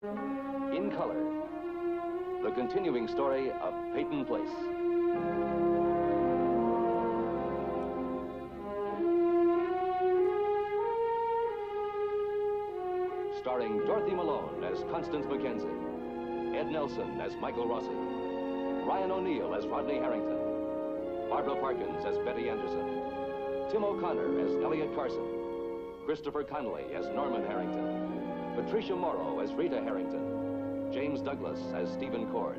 In color, the continuing story of Peyton Place. Starring Dorothy Malone as Constance Mackenzie, Ed Nelson as Michael Rossi, Ryan O'Neill as Rodney Harrington, Barbara Parkins as Betty Anderson, Tim O'Connor as Elliot Carson, Christopher Connolly as Norman Harrington, Patricia Morrow as Rita Harrington, James Douglas as Stephen Cord.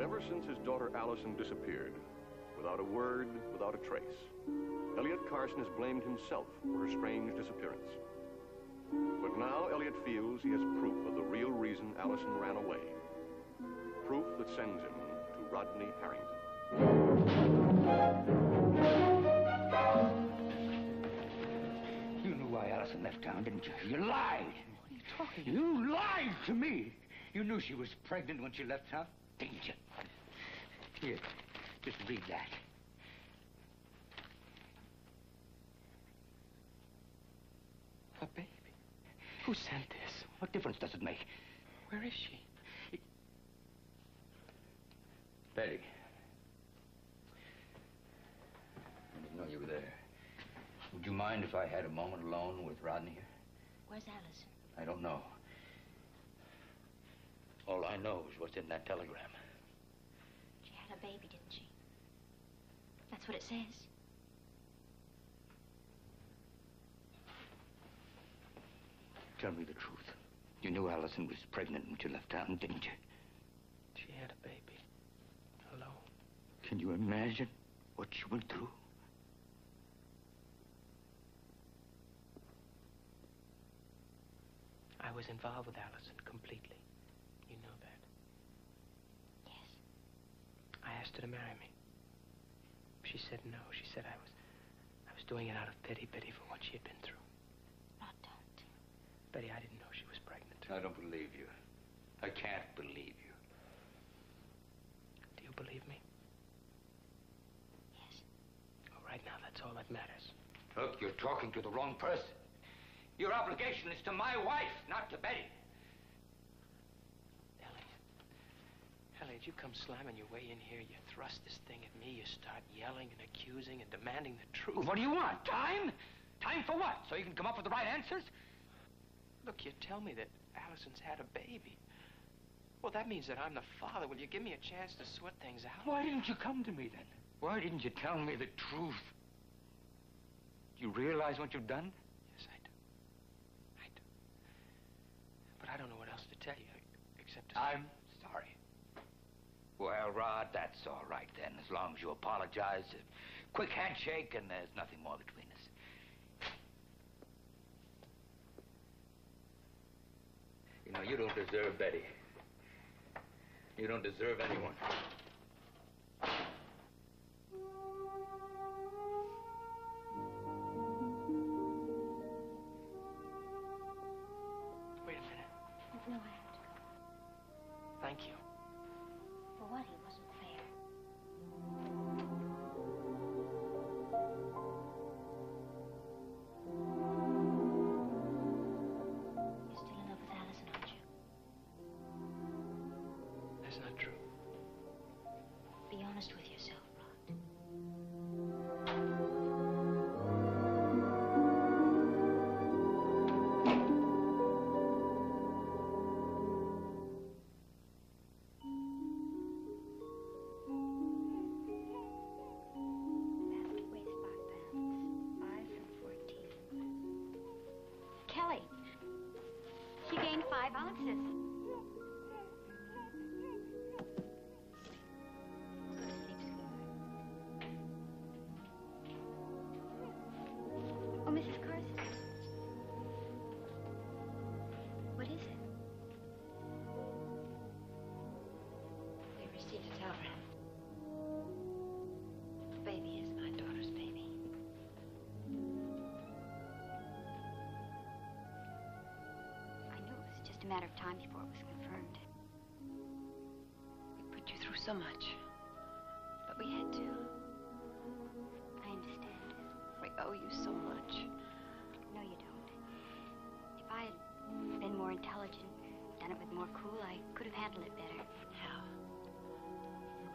Ever since his daughter Allison disappeared, without a word, without a trace, Elliot Carson has blamed himself for her strange disappearance. But now Elliot feels he has proof of the real reason Allison ran away. Proof that sends him to Rodney Harrington. You knew why Allison left town, didn't you? You lied. What are you talking about? You lied to me. You knew she was pregnant when she left town, didn't you? Here, just read that. A baby? Who sent this? What difference does it make? Where is she? Betty. I didn't know you were there. Would you mind if I had a moment alone with Rodney here? Where's Allison? I don't know. All I know is what's in that telegram. She had a baby, didn't she? That's what it says. Tell me the truth. You knew Allison was pregnant when she left town, didn't you? She had a baby. Alone. Can you imagine what she went through? I was involved with Allison completely. You know that. Yes. I asked her to marry me. She said no. She said I was doing it out of pity for what she had been through. Rod, don't. Betty, I didn't know she was pregnant. I don't believe you. I can't believe you. Do you believe me? Yes. Oh, right now, that's all that matters. Look, you're talking to the wrong person. Your obligation is to my wife, not to Betty. Elliot, you come slamming your way in here. You thrust this thing at me. You start yelling and accusing and demanding the truth. Well, what do you want? Time? Time for what? So you can come up with the right answers? Look, you tell me that Allison's had a baby. Well, that means that I'm the father. Will you give me a chance to sort things out? Why didn't you come to me then? Why didn't you tell me the truth? Do you realize what you've done? Yes, I do. I do. But I don't know what else to tell you, except to say... I'm sorry. Well, Rod, that's all right then, as long as you apologize. A quick handshake and there's nothing more between us. You know, you don't deserve Betty. You don't deserve anyone. Wait a minute. No, I have to go. Thank you. For what? He wasn't fair. You're still in love with Allison, aren't you? That's not true. Be honest with yourself, Rod. Kelly, she gained 5 ounces. Oh, Mrs. Carson. What is it? We received a telegram. The baby is my daughter's baby. I knew it was just a matter of time before it was confirmed. through so much. But we had to. I understand. We owe you so much. No, you don't. If I had been more intelligent, done it with more cool, I could have handled it better. How?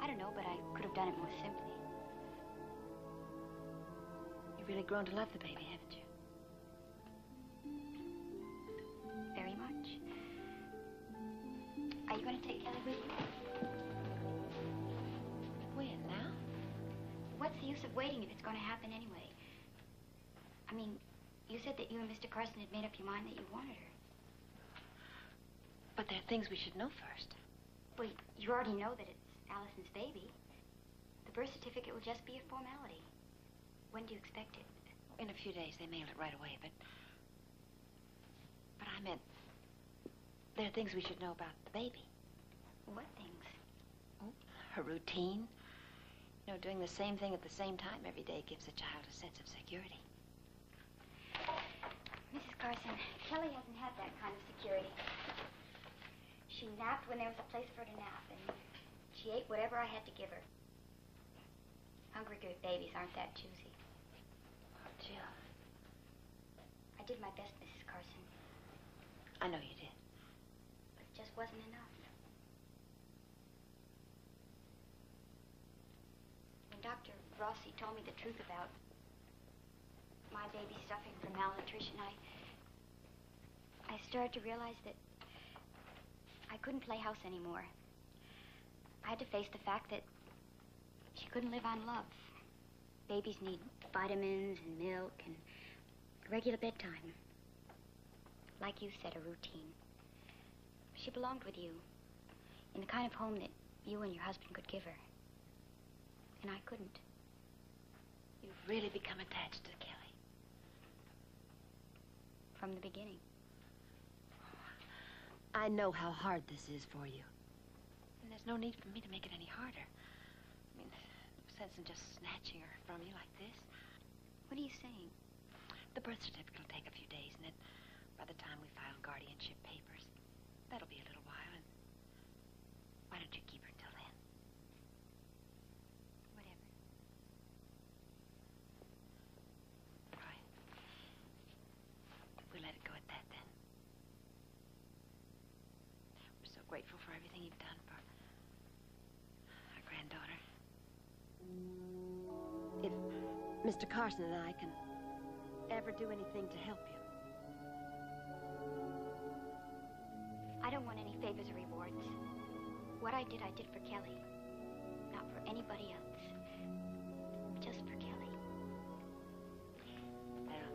I don't know, but I could have done it more simply. You've really grown to love the baby, haven't you? Very much. Are you going to take Kelly with you? When, now? What's the use of waiting if it's going to happen anyway? I mean, you said that you and Mr. Carson had made up your mind that you wanted her. But there are things we should know first. Well, you already know that it's Allison's baby. The birth certificate will just be a formality. When do you expect it? In a few days, they mail it right away, but I meant there are things we should know about the baby. What things? Oh, her routine. You know, doing the same thing at the same time every day gives a child a sense of security. Mrs. Carson, Kelly hasn't had that kind of security. She napped when there was a place for her to nap, and she ate whatever I had to give her. Hungry good babies aren't that choosy. Oh, Jill. I did my best, Mrs. Carson. I know you did. But it just wasn't enough. When Dr. Rossi told me the truth about my baby suffering from malnutrition, I started to realize that I couldn't play house anymore. I had to face the fact that she couldn't live on love. Babies need vitamins and milk and a regular bedtime. Like you said, a routine. She belonged with you, in the kind of home that you and your husband could give her. And I couldn't. You've really become attached to Kelly. From the beginning. I know how hard this is for you. And there's no need for me to make it any harder. I mean, no sense in just snatching her from you like this. What are you saying? The birth certificate will take a few days, and then by the time we file guardianship papers, that'll be a little while, and why don't you keep her until then? Whatever. Right. We'll let it go at that, then. We're so grateful for everything you've done for our granddaughter. If Mr. Carson and I can ever do anything to help you. I don't want any favors or rewards. What I did for Kelly. Not for anybody else. Just for Kelly. Well,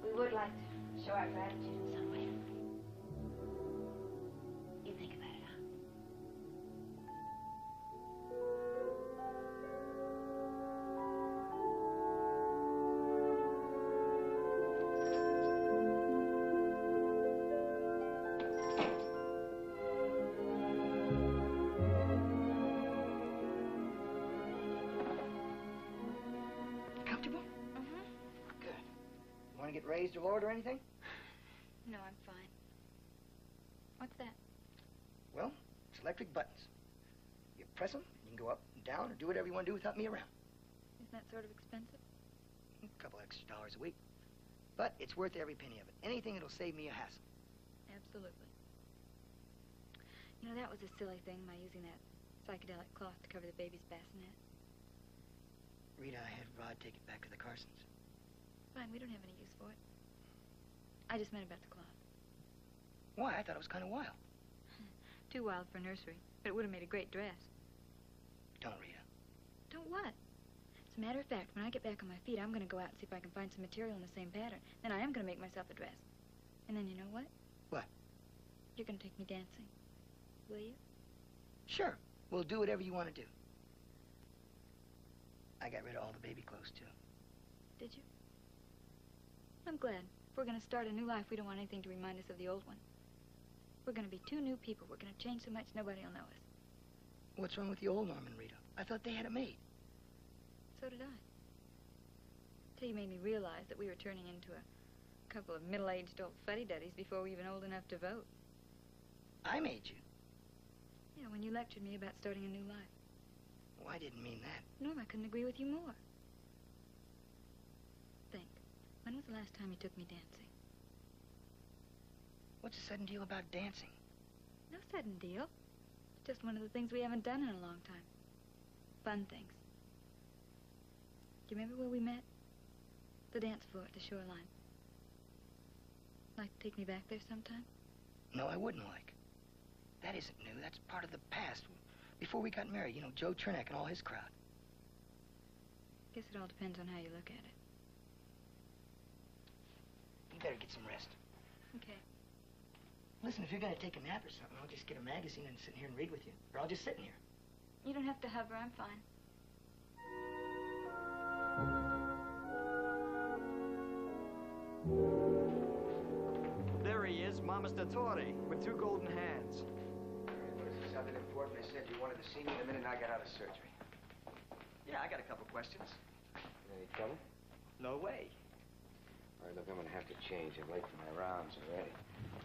we would like to show our gratitude in some way. You think about it, huh? Comfortable? Mm-hmm. Good. You want to get raised or lowered or anything? No, I'm fine. What's that? Well, it's electric buttons. You press them, and you can go up and down or do whatever you want to do without me around. Isn't that sort of expensive? A couple extra dollars a week. But it's worth every penny of it. Anything that'll save me a hassle. Absolutely. You know, that was a silly thing, my using that psychedelic cloth to cover the baby's bassinet. Rita, I had Rod take it back to the Carsons. Fine, we don't have any use for it. I just meant about the cloth. Why? I thought it was kind of wild. Too wild for nursery, but it would have made a great dress. Don't, Rita. Don't what? As a matter of fact, when I get back on my feet, I'm going to go out and see if I can find some material in the same pattern. Then I am going to make myself a dress. And then you know what? What? You're going to take me dancing. Will you? Sure. We'll do whatever you want to do. I got rid of all the baby clothes, too. Did you? I'm glad. If we're going to start a new life, we don't want anything to remind us of the old one. We're going to be two new people. We're going to change so much nobody will know us. What's wrong with the old Norman, Rita? I thought they had it made. So did I. Till you made me realize that we were turning into a couple of middle-aged old fuddy-duddies before we were even old enough to vote. I made you. Yeah, when you lectured me about starting a new life. Oh, I didn't mean that. Norm, I couldn't agree with you more. Think, when was the last time you took me dancing? What's the sudden deal about dancing? No sudden deal. It's just one of the things we haven't done in a long time. Fun things. Do you remember where we met? The dance floor at the shoreline. Like to take me back there sometime? No, I wouldn't like. That isn't new. That's part of the past. Before we got married, you know, Joe Chernak and all his crowd. Guess it all depends on how you look at it. You better get some rest. Okay. Listen, if you're gonna take a nap or something, I'll just get a magazine and sit here and read with you. Or I'll just sit in here. You don't have to hover. I'm fine. There he is, Mama's Dottore, with 2 golden hands. What is this? Something important? They said you wanted to see me the minute I got out of surgery. Yeah, I got a couple questions. Any trouble? No way. All right, look, I'm gonna have to change. I'm late for my rounds already.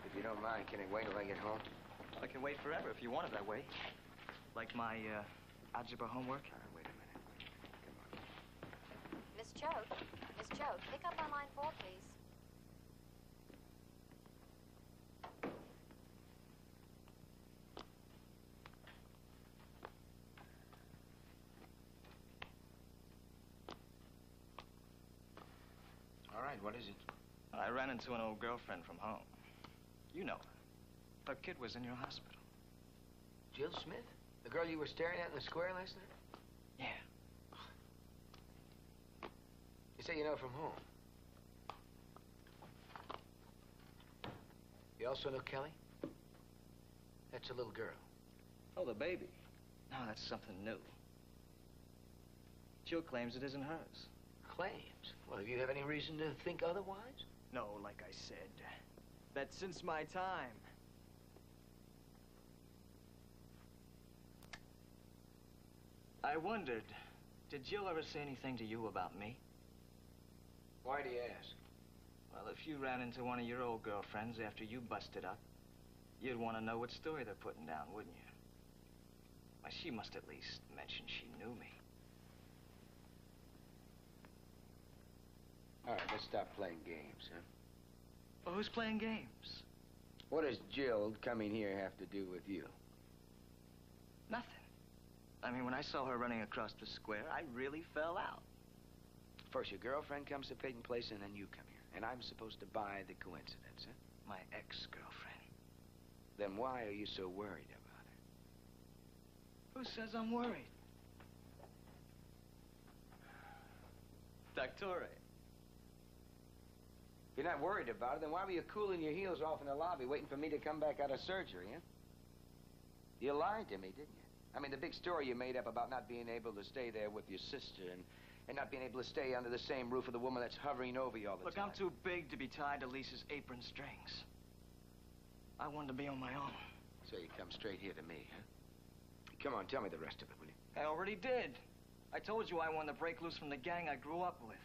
If you don't mind, can I wait till I get home? I can wait forever if you want it that way. Like my, algebra homework. All right, wait a minute. Come on. Miss Choate, pick up on line 4, please. All right, what is it? I ran into an old girlfriend from home. You know her. Her kid was in your hospital. Jill Smith? The girl you were staring at in the square last night? Yeah. You say you know from whom? You also know Kelly? That's a little girl. Oh, the baby. No, that's something new. Jill claims it isn't hers. Claims? Well, do you have any reason to think otherwise? No, like I said, that since my time. I wondered, did Jill ever say anything to you about me? Why do you ask? Well, if you ran into one of your old girlfriends after you busted up, you'd want to know what story they're putting down, wouldn't you? Why, she must at least mention she knew me. All right, let's stop playing games, huh? Well, who's playing games? What does Jill coming here have to do with you? Nothing. I mean, when I saw her running across the square, I really fell out. First, your girlfriend comes to Peyton Place, and then you come here. And I'm supposed to buy the coincidence, huh? My ex-girlfriend. Then why are you so worried about her? Who says I'm worried? Dottore. If you're not worried about it, then why were you cooling your heels off in the lobby waiting for me to come back out of surgery, huh? You lied to me, didn't you? I mean, the big story you made up about not being able to stay there with your sister and not being able to stay under the same roof with the woman that's hovering over you all the time. Look, I'm too big to be tied to Lisa's apron strings. I wanted to be on my own. So you come straight here to me, huh? Come on, tell me the rest of it, will you? I already did. I told you I wanted to break loose from the gang I grew up with.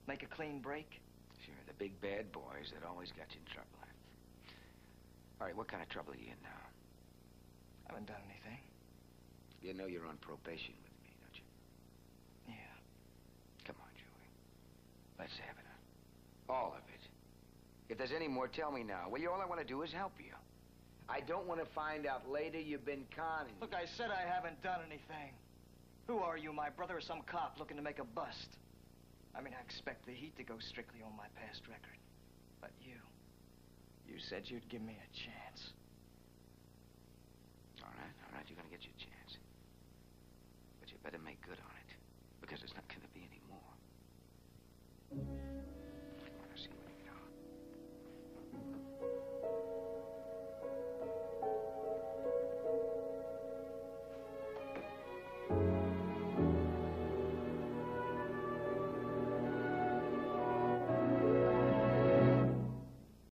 Make a clean break. Sure, the big bad boys that always got you in trouble. All right, what kind of trouble are you in now? I haven't done anything. You know you're on probation with me, don't you? Yeah. Come on, Joey. Let's have it. All of it. If there's any more, tell me now. Well, all I want to do is help you. I don't want to find out later you've been conning. Look, I said I haven't done anything. Who are you, my brother, or some cop looking to make a bust? I mean, I expect the heat to go strictly on my past record. But you said you'd give me a chance. All right, you're gonna get your chance. But you better make good on it. Because it's not...